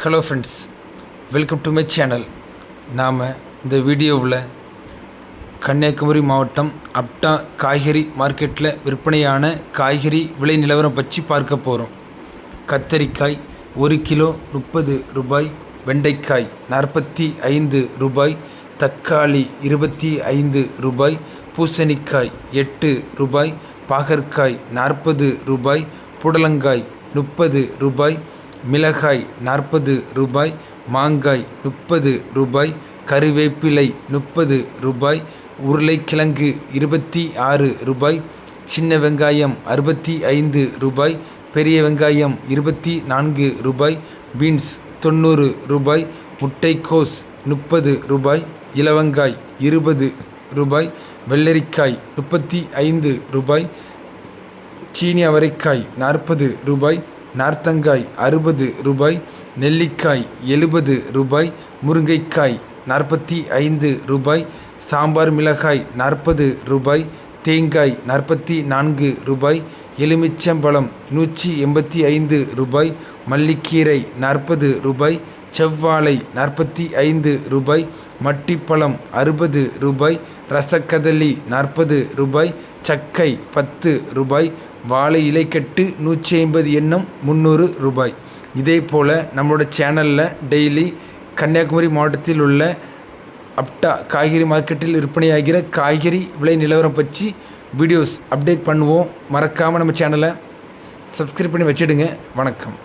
Hello friends, welcome to my channel. நாம் இந்த வீடியோவில் கன்னியாகுமரி மாவட்டம் அப்டா காய்கறி மார்க்கெட்டில் விற்பனையான காய்கறி விலை நிலவரம் பற்றி பார்க்க போகிறோம். கத்தரிக்காய் 1 கிலோ 30 ரூபாய், வெண்டைக்காய் 45 ரூபாய், தக்காளி 25 ரூபாய், பூசணிக்காய் 8 ரூபாய், பாகற்காய் 40 ரூபாய், புடலங்காய் 30 ரூபாய், மிளகாய் 40 ரூபாய், மாங்காய் 30 ரூபாய், கறிவேப்பிலை 30 ரூபாய், உருளைக்கிழங்கு 26 ரூபாய், சின்ன வெங்காயம் 65 ரூபாய், பெரிய வெங்காயம் 24 ரூபாய், பீன்ஸ் 90 ரூபாய், முட்டைக்கோஸ் 30 ரூபாய், இலவங்காய் 20 ரூபாய், வெள்ளரிக்காய் 35 ரூபாய், சீனி அவரைக்காய் 40 ரூபாய், நார்த்தங்காய் 60 ரூபாய், நெல்லிக்காய் 70 ரூபாய், முருங்கைக்காய் 45 ரூபாய், சாம்பார் மிளகாய் 40 ரூபாய், தேங்காய் 44 ரூபாய், எலுமிச்சம்பழம் 185 ரூபாய், மல்லிக்கீரை 40 ரூபாய், செவ்வாழை 45 ரூபாய், மட்டிப்பழம் 60 ரூபாய், ரசக்கதலி 40 ரூபாய், சக்கை 10 ரூபாய், வாழை இலைக்கட்டு 150 எண்ணம் 300 ரூபாய். இதே போல் நம்மளோட சேனலில் டெய்லி கன்னியாகுமரி மாவட்டத்தில் உள்ள அப்டா காய்கறி மார்க்கெட்டில் விற்பனையாகிற காய்கறி விலை நிலவரம் பற்றி வீடியோஸ் அப்டேட் பண்ணுவோம். மறக்காமல் நம்ம சேனலை சப்ஸ்கிரைப் பண்ணி வச்சிடுங்க. வணக்கம்.